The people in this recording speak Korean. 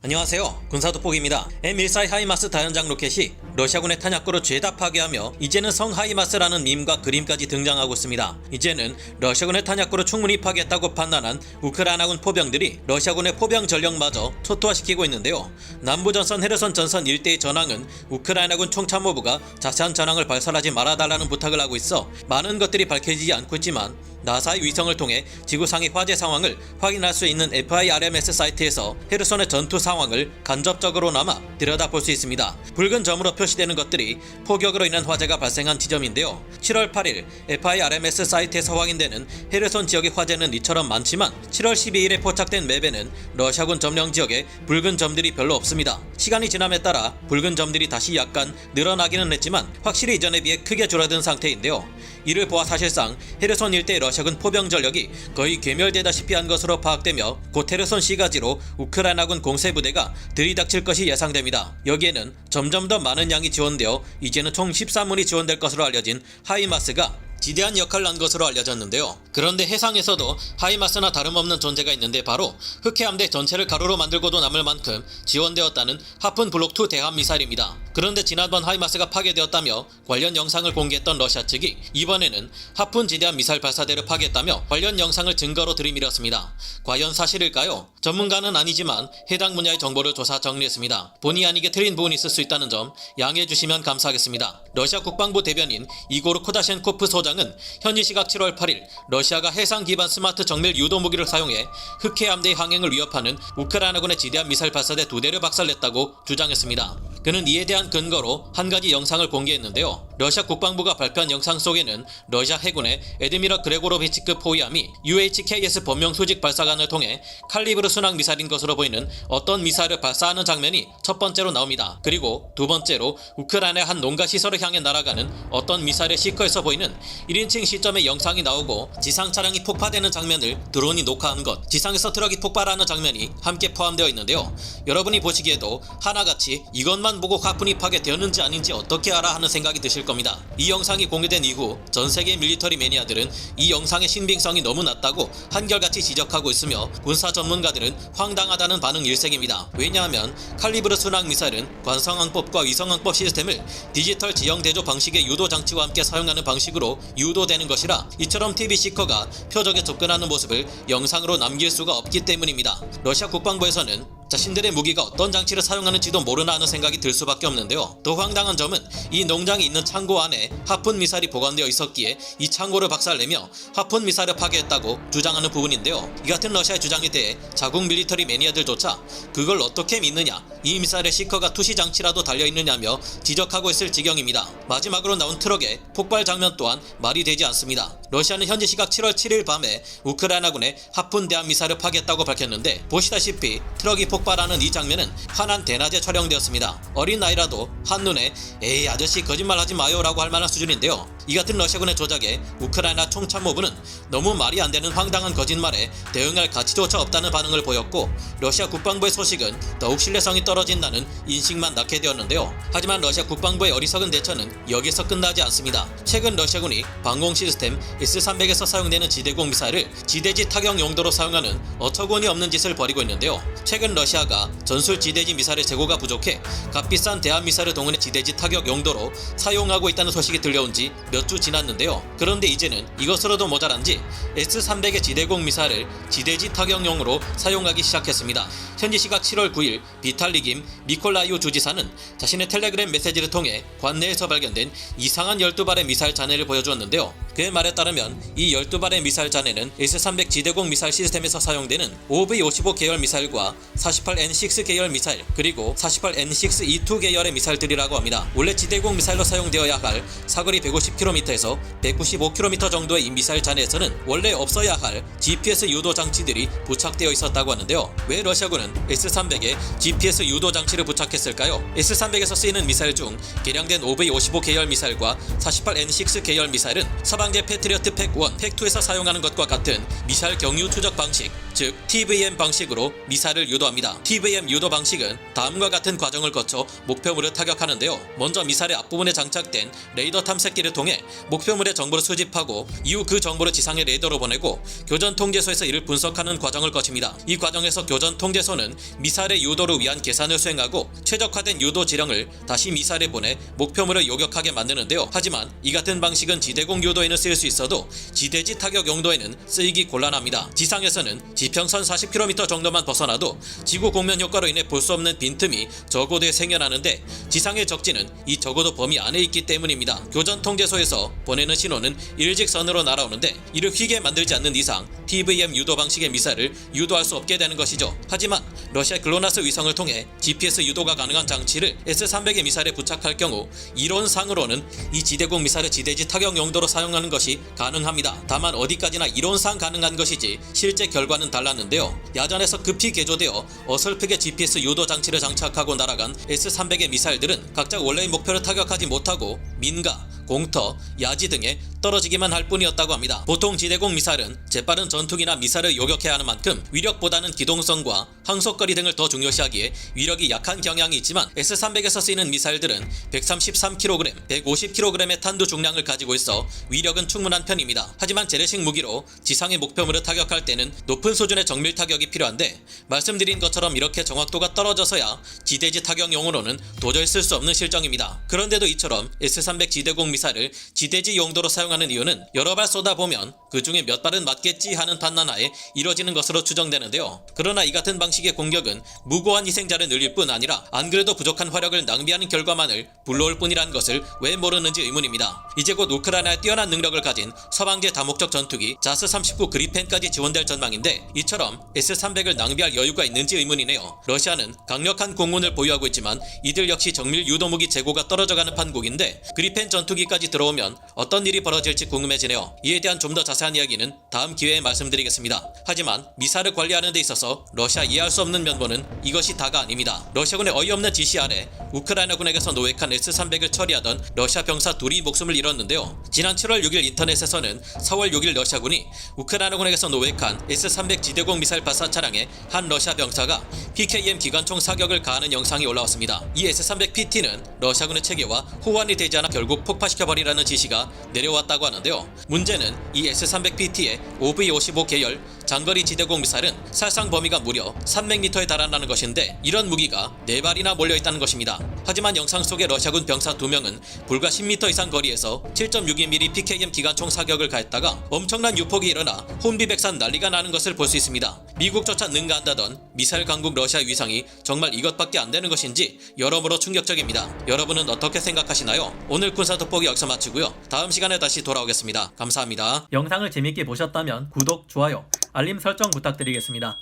안녕하세요. 군사돋보기입니다. M14 하이마스 다연장 로켓이 러시아군의 탄약고를 죄다 파괴하며 이제는 성 하이마스라는 밈과 그림까지 등장하고 있습니다. 이제는 러시아군의 탄약고를 충분히 파괴했다고 판단한 우크라이나군 포병들이 러시아군의 포병 전력마저 초토화시키고 있는데요. 남부전선 헤르손 전선 일대의 전황은 우크라이나군 총참모부가 자세한 전황을 발설하지 말아달라는 부탁을 하고 있어 많은 것들이 밝혀지지 않고 있지만 나사의 위성을 통해 지구상의 화재 상황을 확인할 수 있는 FIRMS 사이트에서 헤르손의 전투 상황을 간접적으로나마 들여다볼 수 있습니다. 붉은 점으로 표시되는 것들이 폭격으로 인한 화재가 발생한 지점인데요. 7월 8일 FIRMS 사이트에서 확인되는 헤르손 지역의 화재는 이처럼 많지만 7월 12일에 포착된 맵에는 러시아군 점령 지역에 붉은 점들이 별로 없습니다. 시간이 지남에 따라 붉은 점들이 다시 약간 늘어나기는 했지만 확실히 이전에 비해 크게 줄어든 상태인데요. 이를 보아 사실상 헤르손 일대 러시아군 포병 전력이 거의 괴멸되다시피 한 것으로 파악되며 곧 헤르손 시가지로 우크라이나군 공세부대가 들이닥칠 것이 예상됩니다. 여기에는 점점 더 많은 양이 지원되어 이제는 총 13문이 지원될 것으로 알려진 하이마스가 지대한 역할을 한 것으로 알려졌는데요. 그런데 해상에서도 하이마스나 다름없는 존재가 있는데 바로 흑해함대 전체를 가로로 만들고도 남을 만큼 지원되었다는 하푼 블록2 대함 미사일입니다. 그런데 지난번 하이마스가 파괴되었다며 관련 영상을 공개했던 러시아 측이 이번에는 하푼 지대함 미사일 발사대를 파괴했다며 관련 영상을 증거로 들이밀었습니다. 과연 사실일까요? 전문가는 아니지만 해당 분야의 정보를 조사 정리했습니다. 본의 아니게 틀린 부분이 있을 수 있다는 점 양해해 주시면 감사하겠습니다. 러시아 국방부 대변인 이고르 코다셴코프 소장은 현지 시각 7월 8일 러시아가 해상 기반 스마트 정밀 유도 무기를 사용해 흑해함대의 항행을 위협하는 우크라이나군의 지대함 미사일 발사대 2대를 박살냈다고 주장했습니다. 그는 이에 대한 근거로 한 가지 영상을 공개했는데요. 러시아 국방부가 발표한 영상 속에는 러시아 해군의 에드미럴 그레고로비치급 호위함이 UHKS 범용 수직 발사관을 통해 칼리브르 순항 미사일인 것으로 보이는 어떤 미사일을 발사하는 장면이 첫 번째로 나옵니다. 그리고 두 번째로 우크라이나의 한 농가 시설을 향해 날아가는 어떤 미사일의 시커에서 보이는 1인칭 시점의 영상이 나오고 지상 차량이 폭파되는 장면을 드론이 녹화한 것, 지상에서 트럭이 폭발하는 장면이 함께 포함되어 있는데요. 여러분이 보시기에도 하나같이 이것만 보고 하푼이 파괴되었는지 아닌지 어떻게 알아 하는 생각이 드실 겁니다. 이 영상이 공개된 이후 전 세계 밀리터리 매니아들은 이 영상의 신빙성이 너무 낮다고 한결같이 지적하고 있으며 군사 전문가들은 황당하다는 반응 일색입니다. 왜냐하면 칼리브르 순항 미사일은 관성항법과 위성항법 시스템을 디지털 지형 대조 방식의 유도 장치와 함께 사용하는 방식으로 유도되는 것이라 이처럼 TV 시커가 표적에 접근하는 모습을 영상으로 남길 수가 없기 때문입니다. 러시아 국방부에서는 자신들의 무기가 어떤 장치를 사용하는지도 모르나 하는 생각이 들 수밖에 없는데요. 더 황당한 점은 이 농장에 있는 창고 안에 하푼 미사일이 보관되어 있었기에 이 창고를 박살내며 하푼 미사일을 파괴했다고 주장하는 부분인데요. 이 같은 러시아의 주장에 대해 자국 밀리터리 매니아들조차 그걸 어떻게 믿느냐, 이 미사일의 시커가 투시 장치라도 달려있느냐며 지적하고 있을 지경입니다. 마지막으로 나온 트럭의 폭발 장면 또한 말이 되지 않습니다. 러시아는 현지 시각 7월 7일 밤에 우크라이나군의 하푼 대함 미사일을 파괴했다고 밝혔는데 보시다시피 트럭이 폭발하는 이 장면은 환한 대낮에 촬영되었습니다. 어린 나이라도 한눈에 에이 아저씨 거짓말하지 마요 라고 할 만한 수준인데요. 이 같은 러시아군의 조작에 우크라이나 총참모부는 너무 말이 안 되는 황당한 거짓말에 대응할 가치조차 없다는 반응을 보였고 러시아 국방부의 소식은 더욱 신뢰성이 떨어진다는 인식만 낳게 되었는데요. 하지만 러시아 국방부의 어리석은 대처는 여기서 끝나지 않습니다. 최근 러시아군이 방공 시스템 S-300에서 사용되는 지대공 미사일을 지대지 타격 용도로 사용하는 어처구니 없는 짓을 벌이고 있는데요. 최근 러시아가 전술 지대지 미사일의 재고가 부족해 값비싼 대함 미사일을 동원해 지대지 타격 용도로 사용하고 있다는 소식이 들려온 지 몇 주 지났는데요. 그런데 이제는 이것으로도 모자란지 S-300의 지대공 미사일을 지대지 타격용으로 사용하기 시작했습니다. 현지 시각 7월 9일 비탈리김 미콜라이오 주지사는 자신의 텔레그램 메시지를 통해 관내에서 발견된 이상한 12발의 미사일 잔해를 보여주었는데요. 그의 말에 따르면 이 12발의 미사일 잔해는 S-300 지대공 미사일 시스템에서 사용되는 OV-55 계열 미사일과 48N6 계열 미사일 그리고 48N6E2 계열의 미사일들이라고 합니다. 원래 지대공 미사일로 사용되어야 할 사거리 150km에서 195km 정도의 이 미사일 잔해에서는 원래 없어야 할 GPS 유도 장치들이 부착되어 있었다고 하는데요. 왜 러시아군은 S-300에 GPS 유도 장치를 부착했을까요? S-300에서 쓰이는 미사일 중 개량된 OV-55 계열 미사일과 48N6 계열 미사일은 서방제 패트리어트 팩1, 팩2에서 사용하는 것과 같은 미사일 경유 추적 방식 즉 TVM 방식으로 미사일을 유도합니다. TVM 유도 방식은 다음과 같은 과정을 거쳐 목표물을 타격하는데요. 먼저 미사일의 앞부분에 장착된 레이더 탐색기를 통해 목표물의 정보를 수집하고 이후 그 정보를 지상의 레이더로 보내고 교전 통제소에서 이를 분석하는 과정을 거칩니다. 이 과정에서 교전 통제소는 미사일의 유도를 위한 계산을 수행하고 최적화된 유도 지령을 다시 미사일에 보내 목표물을 요격하게 만드는데요. 하지만 이 같은 방식은 지대공 유도에는 쓰일 수 있어도 지대지 타격 용도에는 쓰이기 곤란합니다. 지상에서는 지평선 40km 정도만 벗어나도 지구 공면 효과로 인해 볼 수 없는 빈틈이 저고도에 생겨나는데 지상의 적지는 이 저고도 범위 안에 있기 때문입니다. 교전 통제소에서 보내는 신호는 일직선으로 날아오는데 이를 휘게 만들지 않는 이상 TVM 유도 방식의 미사일을 유도할 수 없게 되는 것이죠. 하지만 러시아 글로나스 위성을 통해 GPS 유도가 가능한 장치를 S-300의 미사일에 부착할 경우 이론상으로는 이 지대공 미사일을 지대지 타격 용도로 사용하는 것이 가능합니다. 다만 어디까지나 이론상 가능한 것이지 실제 결과는 달랐는데요. 야전에서 급히 개조되어 어설프게 GPS 유도 장치를 장착하고 날아간 S-300의 미사일들은 각자 원래의 목표를 타격하지 못하고 민가, 공터, 야지 등에 떨어지기만 할 뿐이었다고 합니다. 보통 지대공 미사일은 재빠른 전투기나 미사일을 요격해야 하는 만큼 위력보다는 기동성과 항속거리 등을 더 중요시하기에 위력이 약한 경향이 있지만 S-300에서 쓰이는 미사일들은 133kg, 150kg의 탄두 중량을 가지고 있어 위력은 충분한 편입니다. 하지만 재래식 무기로 지상의 목표물을 타격할 때는 높은 수준의 정밀 타격이 필요한데 말씀드린 것처럼 이렇게 정확도가 떨어져서야 지대지 타격용으로는 도저히 쓸 수 없는 실정입니다. 그런데도 이처럼 S-300 지대공 미사일을 지대지 용도로 사용하는 이유는 여러 발 쏟아보면 그 중에 몇 발은 맞겠지 하는 판단하에 이뤄지는 것으로 추정되는데요. 그러나 이 같은 방식의 공격은 무고한 희생자를 늘릴 뿐 아니라 안 그래도 부족한 화력을 낭비하는 결과만을 불러올 뿐이라는 것을 왜 모르는지 의문입니다. 이제 곧 우크라이나의 뛰어난 능력을 가진 서방제 다목적 전투기 자스-39 그리펜까지 지원될 전망인데 이처럼 S-300을 낭비할 여유가 있는지 의문이네요. 러시아는 강력한 공군을 보유하고 있지만 이들 역시 정밀 유도무기 재고가 떨어져가는 판국인데 그리펜 전투기까지 들어오면 어떤 일이 벌어질지 궁금해지네요. 이에 대한 좀 더 자세한 이야기는 다음 기회에 말씀드리겠습니다. 하지만 미사일을 관리하는 데 있어서 러시아 이해할 수 없는 면모는 이것이 다가 아닙니다. 러시아군의 어이없는 지시 아래 우크라이나군에게서 노획한 S-300을 처리하던 러시아 병사 둘이 목숨을 잃었는데요. 지난 7월 6일 인터넷에서는 4월 6일 러시아군이 우크라이나군에게서 노획한 S-300 지대공 미사일 발사 차량에 한 러시아 병사가 PKM 기관총 사격을 가하는 영상이 올라왔습니다. 이 S-300 PT는 러시아군의 체계와 호환이 되지 않아 결국 폭파시켜버리라는 지시가 내려왔다고 하는데요. 문제는 이 S-300 PT의 OV-55 계열 장거리 지대공 미사일은 살상 범위가 무려 300m에 달한다는 것인데 이런 무기가 4발이나 몰려있다는 것입니다. 하지만 영상 속의 러시아군 병사 2명은 불과 10m 이상 거리에서 7.62mm PKM 기관총 사격을 가했다가 엄청난 유폭이 일어나 혼비백산 난리가 나는 것을 볼 수 있습니다. 미국조차 능가한다던 미사일 강국 러시아 위상이 정말 이것밖에 안 되는 것인지 여러모로 충격적입니다. 여러분은 어떻게 생각하시나요? 오늘 군사 돋보기 여기서 마치고요. 다음 시간에 다시 돌아오겠습니다. 감사합니다. 영상을 재밌게 보셨다면 구독, 좋아요, 알림 설정 부탁드리겠습니다.